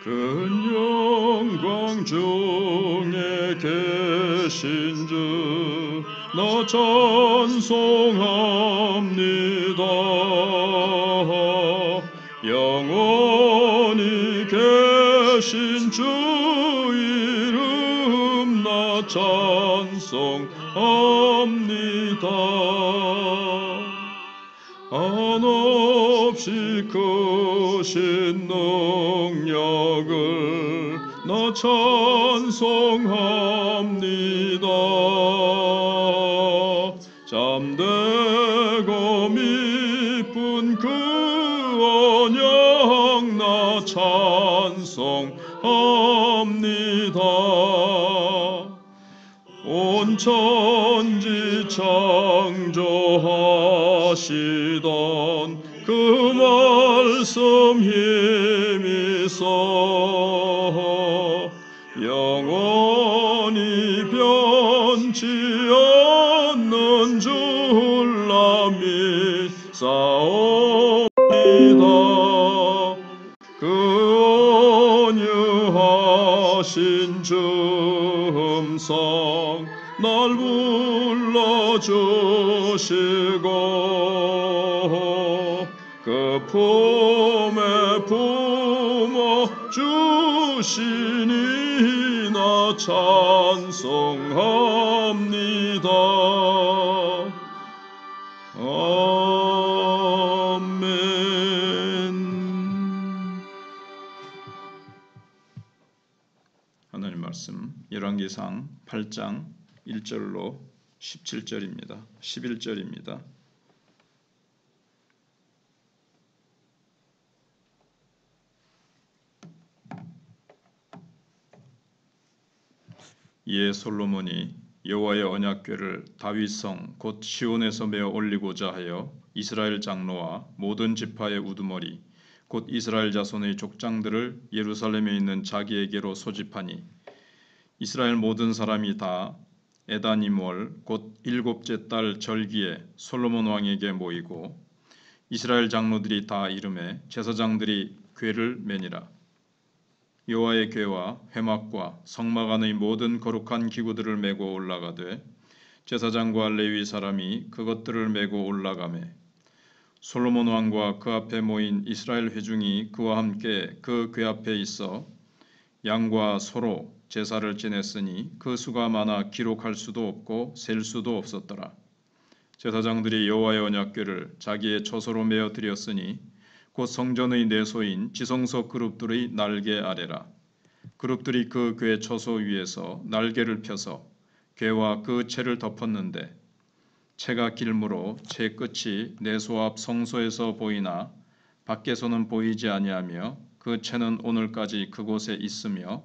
큰 영광 중에 계신 주 나 찬송합니다. 영원히 계신 주 이름 나 찬송합니다. 한없이 크신 능력을 나 찬송합니다. 잠대고 미쁜 그 언약 나 찬송합니다. 온 천지 창조하시던 그 말씀 힘입어 영원히 변치 않는 줄라 믿사옵니다. 그 온유하신 줌성 날 불러주시고 그 품에 품어주시니 나 찬송합니다. 아멘. 하나님 말씀 열왕기상 8장 1절로 17절입니다. 11절입니다. 이에 솔로몬이 여호와의 언약궤를 다윗성 곧 시온에서 메어 올리고자 하여 이스라엘 장로와 모든 지파의 우두머리 곧 이스라엘 자손의 족장들을 예루살렘에 있는 자기에게로 소집하니 이스라엘 모든 사람이 다 에다님월 곧 일곱째 달 절기에 솔로몬 왕에게 모이고 이스라엘 장로들이 다 이름에 제사장들이 궤를 매니라. 여호와의 궤와 회막과 성막 안의 모든 거룩한 기구들을 메고 올라가되 제사장과 레위 사람이 그것들을 메고 올라가매 솔로몬 왕과 그 앞에 모인 이스라엘 회중이 그와 함께 그 궤 앞에 있어 양과 소로 제사를 지냈으니 그 수가 많아 기록할 수도 없고 셀 수도 없었더라. 제사장들이 여호와의 언약궤를 자기의 처소로 메어 드렸으니 곧 성전의 내소인 지성소 그룹들의 날개 아래라. 그룹들이 그 궤 처소 위에서 날개를 펴서 궤와 그 채를 덮었는데 채가 길므로 채 끝이 내소 앞 성소에서 보이나 밖에서는 보이지 아니하며 그 채는 오늘까지 그곳에 있으며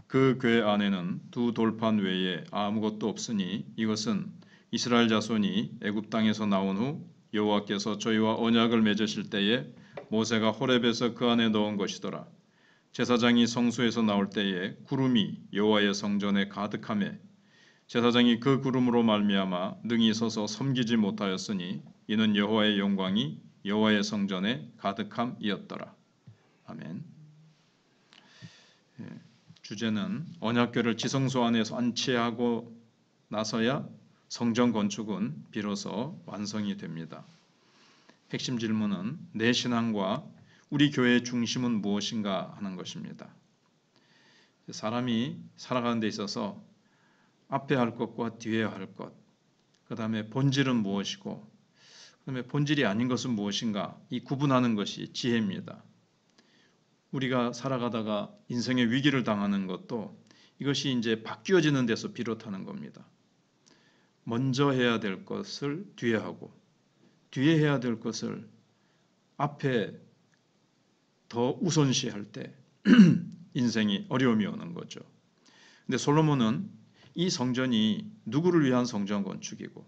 그 궤 안에는 두 돌판 외에 아무것도 없으니 이것은 이스라엘 자손이 애굽 땅에서 나온 후 여호와께서 저희와 언약을 맺으실 때에 모세가 호렙에서 그 안에 넣은 것이더라. 제사장이 성소에서 나올 때에 구름이 여호와의 성전에 가득하매 제사장이 그 구름으로 말미암아 능히 서서 섬기지 못하였으니 이는 여호와의 영광이 여호와의 성전에 가득함이었더라. 아멘. 주제는 언약궤를 지성소 안에서 안치하고 나서야 성전 건축은 비로소 완성이 됩니다. 핵심 질문은 내 신앙과 우리 교회의 중심은 무엇인가 하는 것입니다. 사람이 살아가는 데 있어서 앞에 할 것과 뒤에 할 것, 그 다음에 본질은 무엇이고 그 다음에 본질이 아닌 것은 무엇인가, 이 구분하는 것이 지혜입니다. 우리가 살아가다가 인생의 위기를 당하는 것도 이것이 이제 바뀌어지는 데서 비롯하는 겁니다. 먼저 해야 될 것을 뒤에 하고 뒤에 해야 될 것을 앞에 더 우선시할 때 인생이 어려움이 오는 거죠. 근데 솔로몬은 이 성전이 누구를 위한 성전 건축이고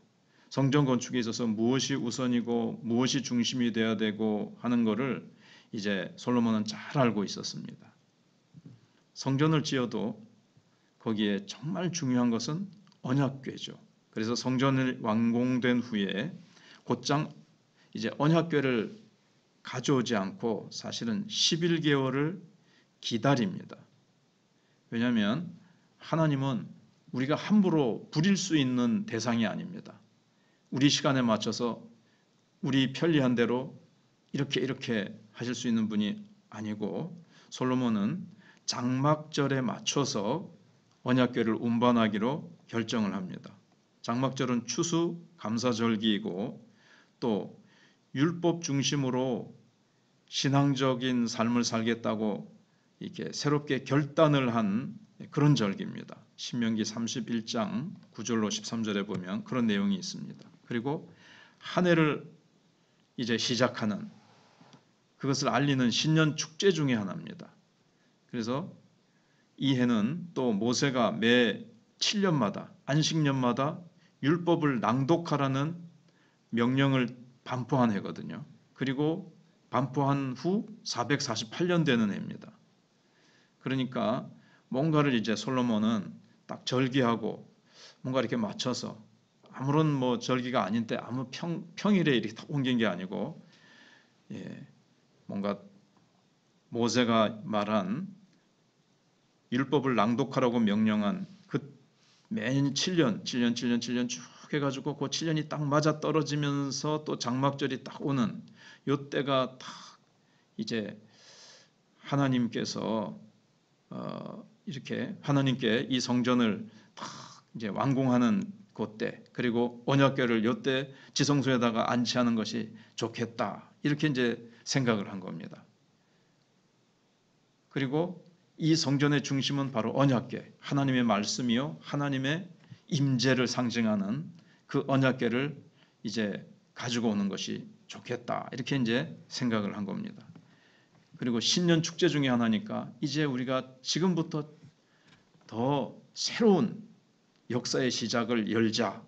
성전 건축에 있어서 무엇이 우선이고 무엇이 중심이 돼야 되고 하는 것을 이제 솔로몬은 잘 알고 있었습니다. 성전을 지어도 거기에 정말 중요한 것은 언약궤죠. 그래서 성전을 완공된 후에 곧장 이제 언약궤를 가져오지 않고 사실은 11개월을 기다립니다. 왜냐하면 하나님은 우리가 함부로 부릴 수 있는 대상이 아닙니다. 우리 시간에 맞춰서 우리 편리한 대로 이렇게 하실 수 있는 분이 아니고, 솔로몬은 장막절에 맞춰서 언약궤를 운반하기로 결정을 합니다. 장막절은 추수 감사절기이고 또 율법 중심으로 신앙적인 삶을 살겠다고 이렇게 새롭게 결단을 한 그런 절기입니다. 신명기 31장 9절로 13절에 보면 그런 내용이 있습니다. 그리고 한 해를 이제 시작하는, 그것을 알리는 신년 축제 중에 하나입니다. 그래서 이 해는 또 모세가 매 7년마다 안식년마다 율법을 낭독하라는 명령을 반포한 해거든요. 그리고 반포한 후 448년 되는 해입니다. 그러니까 뭔가를 이제 솔로몬은 딱 절기하고 뭔가 이렇게 맞춰서, 아무런 뭐 절기가 아닌 때 아무 평일에 이렇게 딱 옮긴 게 아니고, 뭔가 모세가 말한 율법을 낭독하라고 명령한 그 매년 7년 쭉 해가지고 그 7년이 딱 맞아 떨어지면서 또 장막절이 딱 오는 요 때가 딱 이제 하나님께서 이렇게 하나님께 이 성전을 딱 이제 완공하는 그때, 그리고 언약궤를 요때 지성소에다가 안치하는 것이 좋겠다, 이렇게 이제 생각을 한 겁니다. 그리고 이 성전의 중심은 바로 언약궤, 하나님의 말씀이요 하나님의 임재를 상징하는 그 언약궤를 이제 가지고 오는 것이 좋겠다, 이렇게 이제 생각을 한 겁니다. 그리고 신년 축제 중에 하나니까 이제 우리가 지금부터 더 새로운 역사의 시작을 열자,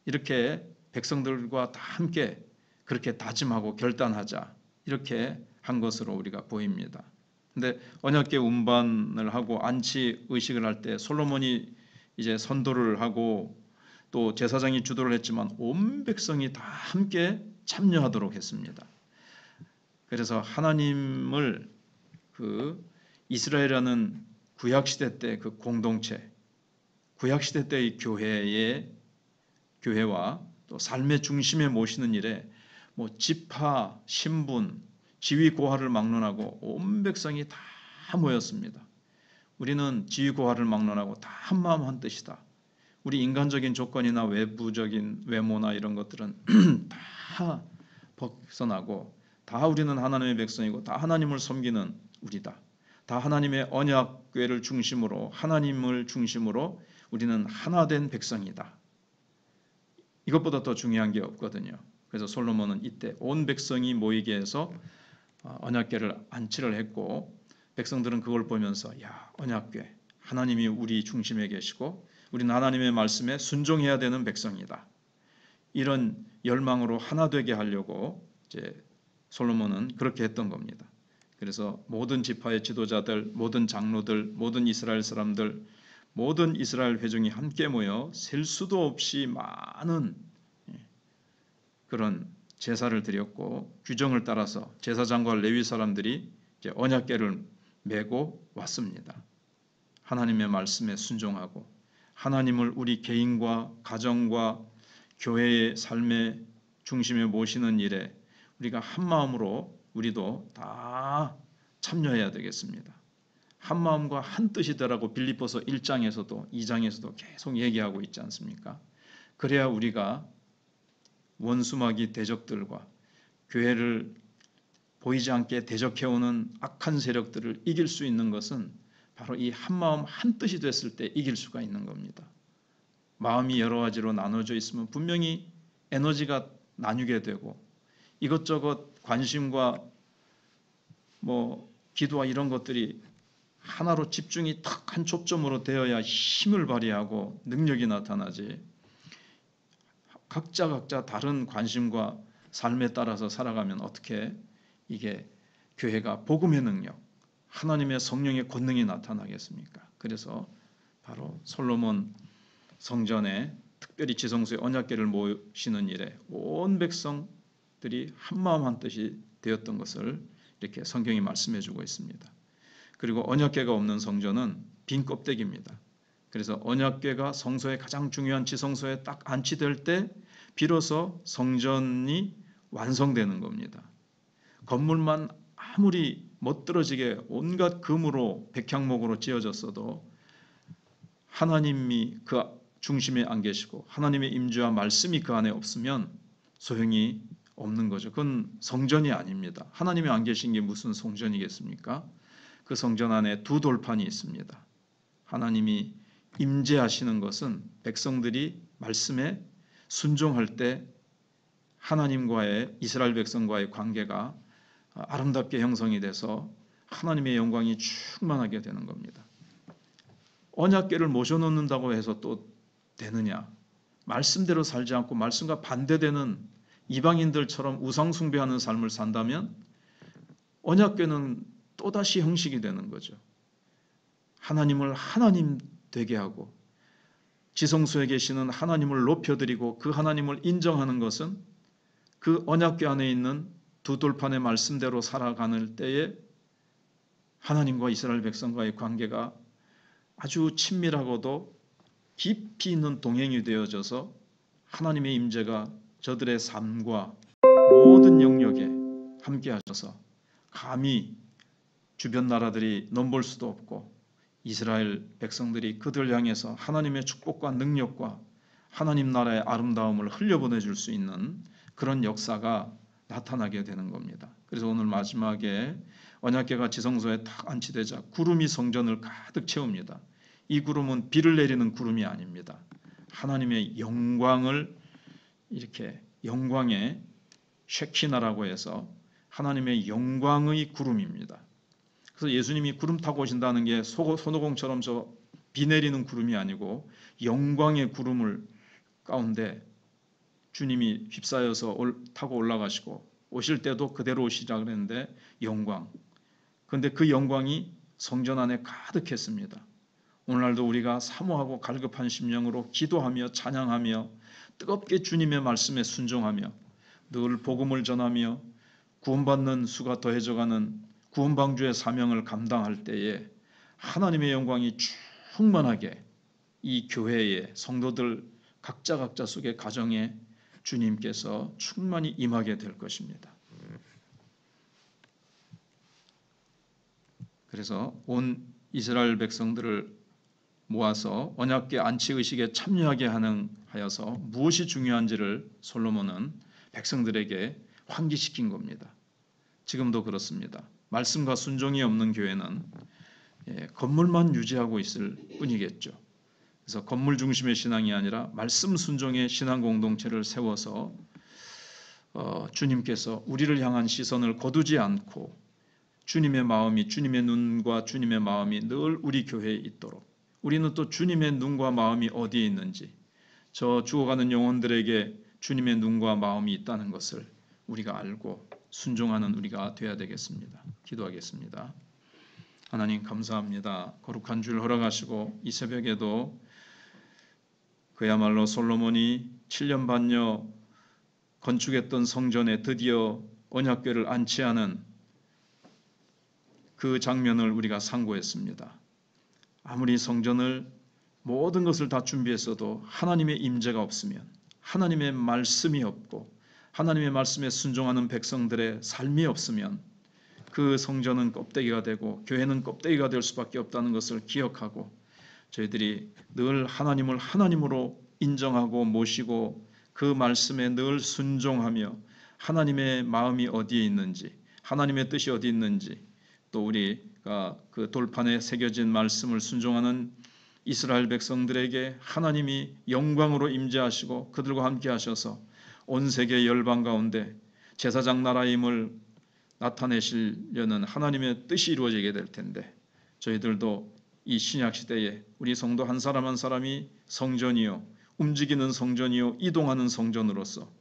이렇게 백성들과 다 함께 그렇게 다짐하고 결단하자, 이렇게 한 것으로 우리가 보입니다. 근데 언약궤 운반을 하고 안치 의식을 할 때 솔로몬이 이제 선도를 하고 또 제사장이 주도를 했지만 온 백성이 다 함께 참여하도록 했습니다. 그래서 하나님을 그 이스라엘이라는 구약 시대 때 그 공동체, 구약 시대 때의 교회와 또 삶의 중심에 모시는 일에 뭐 지파, 신분, 지위 고하를 막론하고 온 백성이 다 모였습니다. 우리는 지위 고하를 막론하고 다 한마음 한뜻이다. 우리 인간적인 조건이나 외부적인 외모나 이런 것들은 다 벗어나고 다 우리는 하나님의 백성이고 다 하나님을 섬기는 우리다. 다 하나님의 언약궤를 중심으로, 하나님을 중심으로 우리는 하나 된 백성이다. 이것보다 더 중요한 게 없거든요. 그래서 솔로몬은 이때 온 백성이 모이게 해서 언약궤를 안치를 했고, 백성들은 그걸 보면서 야, 언약궤, 하나님이 우리 중심에 계시고 우리는 하나님의 말씀에 순종해야 되는 백성이다, 이런 열망으로 하나 되게 하려고 이제 솔로몬은 그렇게 했던 겁니다. 그래서 모든 지파의 지도자들, 모든 장로들, 모든 이스라엘 사람들, 모든 이스라엘 회중이 함께 모여 셀 수도 없이 많은 그런 제사를 드렸고, 규정을 따라서 제사장과 레위 사람들이 이제 언약궤를 메고 왔습니다. 하나님의 말씀에 순종하고 하나님을 우리 개인과 가정과 교회의 삶의 중심에 모시는 일에 우리가 한 마음으로 우리도 다 참여해야 되겠습니다. 한 마음과 한 뜻이더라고 빌립보서 1장에서도 2장에서도 계속 얘기하고 있지 않습니까? 그래야 우리가 원수마귀 대적들과 교회를 보이지 않게 대적해오는 악한 세력들을 이길 수 있는 것은 바로 이 한마음 한뜻이 됐을 때 이길 수가 있는 겁니다. 마음이 여러 가지로 나눠져 있으면 분명히 에너지가 나뉘게 되고 이것저것 관심과 뭐 기도와 이런 것들이 하나로 집중이 탁 한 초점으로 되어야 힘을 발휘하고 능력이 나타나지, 각자 다른 관심과 삶에 따라서 살아가면 어떻게 이게 교회가 복음의 능력, 하나님의 성령의 권능이 나타나겠습니까? 그래서 바로 솔로몬 성전에 특별히 지성소에 언약궤를 모시는 일에 온 백성들이 한마음 한뜻이 되었던 것을 이렇게 성경이 말씀해 주고 있습니다. 그리고 언약궤가 없는 성전은 빈 껍데기입니다. 그래서 언약궤가 성소의 가장 중요한 지성소에 딱 안치될 때 비로소 성전이 완성되는 겁니다. 건물만 아무리 멋들어지게 온갖 금으로 백향목으로 지어졌어도 하나님이 그 중심에 안 계시고 하나님의 임재와 말씀이 그 안에 없으면 소용이 없는 거죠. 그건 성전이 아닙니다. 하나님이 안 계신 게 무슨 성전이겠습니까? 그 성전 안에 두 돌판이 있습니다. 하나님이 임재하시는 것은 백성들이 말씀에 순종할 때 하나님과의 이스라엘 백성과의 관계가 아름답게 형성이 돼서 하나님의 영광이 충만하게 되는 겁니다. 언약궤를 모셔놓는다고 해서 또 되느냐? 말씀대로 살지 않고 말씀과 반대되는 이방인들처럼 우상 숭배하는 삶을 산다면 언약궤는 또다시 형식이 되는 거죠. 하나님을 하나님 되게 하고 지성소에 계시는 하나님을 높여드리고 그 하나님을 인정하는 것은 그 언약궤 안에 있는 두 돌판의 말씀대로 살아가는 때에 하나님과 이스라엘 백성과의 관계가 아주 친밀하고도 깊이 있는 동행이 되어져서 하나님의 임재가 저들의 삶과 모든 영역에 함께 하셔서 감히 주변 나라들이 넘볼 수도 없고 이스라엘 백성들이 그들 향해서 하나님의 축복과 능력과 하나님 나라의 아름다움을 흘려보내줄 수 있는 그런 역사가 나타나게 되는 겁니다. 그래서 오늘 마지막에 언약궤가 지성소에 딱 안치되자 구름이 성전을 가득 채웁니다. 이 구름은 비를 내리는 구름이 아닙니다. 하나님의 영광을 이렇게 영광의 쉐키나라고 해서 하나님의 영광의 구름입니다. 그래서 예수님이 구름 타고 오신다는 게 손오공처럼 저 비 내리는 구름이 아니고 영광의 구름을 가운데 주님이 휩싸여서 타고 올라가시고 오실 때도 그대로 오시라 그랬는데 영광. 그런데 그 영광이 성전 안에 가득했습니다. 오늘날도 우리가 사모하고 갈급한 심령으로 기도하며 찬양하며 뜨겁게 주님의 말씀에 순종하며 늘 복음을 전하며 구원받는 수가 더해져가는 구원방주의 사명을 감당할 때에 하나님의 영광이 충만하게 이 교회의 성도들 각자 속의 가정에 주님께서 충만히 임하게 될 것입니다. 그래서 온 이스라엘 백성들을 모아서 언약궤 안치 의식에 참여하게 하여서 무엇이 중요한지를 솔로몬은 백성들에게 환기시킨 겁니다. 지금도 그렇습니다. 말씀과 순종이 없는 교회는 건물만 유지하고 있을 뿐이겠죠. 그래서 건물 중심의 신앙이 아니라 말씀 순종의 신앙 공동체를 세워서 주님께서 우리를 향한 시선을 거두지 않고 주님의 마음이 주님의 눈과 주님의 마음이 늘 우리 교회에 있도록 우리는 또 주님의 눈과 마음이 어디에 있는지 저 죽어가는 영혼들에게 주님의 눈과 마음이 있다는 것을 우리가 알고 순종하는 우리가 되어야 되겠습니다. 기도하겠습니다. 하나님 감사합니다. 거룩한 주를 허락하시고 이 새벽에도 그야말로 솔로몬이 7년 반여 건축했던 성전에 드디어 언약궤를 안치하는 그 장면을 우리가 상고했습니다. 아무리 성전을 모든 것을 다 준비했어도 하나님의 임재가 없으면 하나님의 말씀이 없고 하나님의 말씀에 순종하는 백성들의 삶이 없으면 그 성전은 껍데기가 되고 교회는 껍데기가 될 수밖에 없다는 것을 기억하고 저희들이 늘 하나님을 하나님으로 인정하고 모시고 그 말씀에 늘 순종하며 하나님의 마음이 어디에 있는지 하나님의 뜻이 어디 있는지 또 우리가 그 돌판에 새겨진 말씀을 순종하는 이스라엘 백성들에게 하나님이 영광으로 임재하시고 그들과 함께 하셔서 온 세계 열방 가운데 제사장 나라임을 나타내시려는 하나님의 뜻이 이루어지게 될 텐데 저희들도 이 신약 시대에 우리 성도 한 사람 한 사람이 성전이요 움직이는 성전이요 이동하는 성전으로서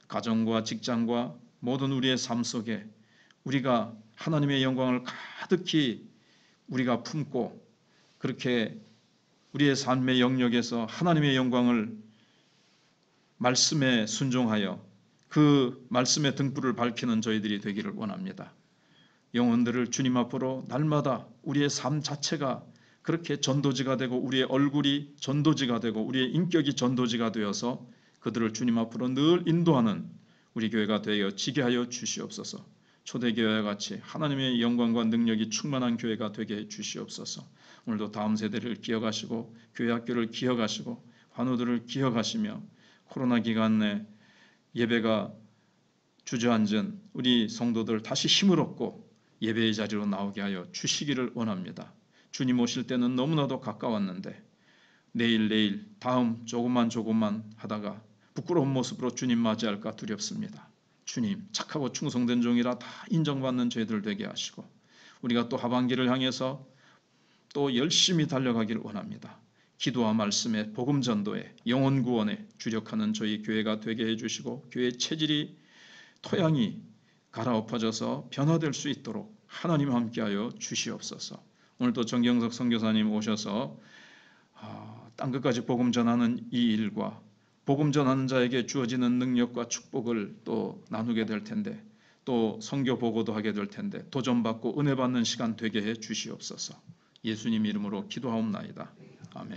가정과 직장과 모든 우리의 삶 속에 우리가 하나님의 영광을 가득히 우리가 품고 그렇게 우리의 삶의 영역에서 하나님의 영광을 말씀에 순종하여 그 말씀의 등불을 밝히는 저희들이 되기를 원합니다. 영혼들을 주님 앞으로 날마다 우리의 삶 자체가 그렇게 전도지가 되고 우리의 얼굴이 전도지가 되고 우리의 인격이 전도지가 되어서 그들을 주님 앞으로 늘 인도하는 우리 교회가 되어지게 하여 주시옵소서. 초대교회와 같이 하나님의 영광과 능력이 충만한 교회가 되게 해 주시옵소서. 오늘도 다음 세대를 기억하시고 교회 학교를 기억하시고 환우들을 기억하시며 코로나 기간 내 예배가 주저앉은 우리 성도들 다시 힘을 얻고 예배의 자리로 나오게 하여 주시기를 원합니다. 주님 오실 때는 너무나도 가까웠는데 내일 다음 조금만 하다가 부끄러운 모습으로 주님 맞이할까 두렵습니다. 주님 착하고 충성된 종이라 다 인정받는 저희들 되게 하시고 우리가 또 하반기를 향해서 또 열심히 달려가기를 원합니다. 기도와 말씀에 복음 전도에 영혼 구원에 주력하는 저희 교회가 되게 해주시고 교회의 체질이 토양이 갈아엎어져서 변화될 수 있도록 하나님 함께하여 주시옵소서. 오늘도 정경석 선교사님 오셔서 땅끝까지 복음 전하는 이 일과 복음 전하는 자에게 주어지는 능력과 축복을 또 나누게 될 텐데 또 선교 보고도 하게 될 텐데 도전받고 은혜 받는 시간 되게 해 주시옵소서. 예수님 이름으로 기도하옵나이다. 아멘.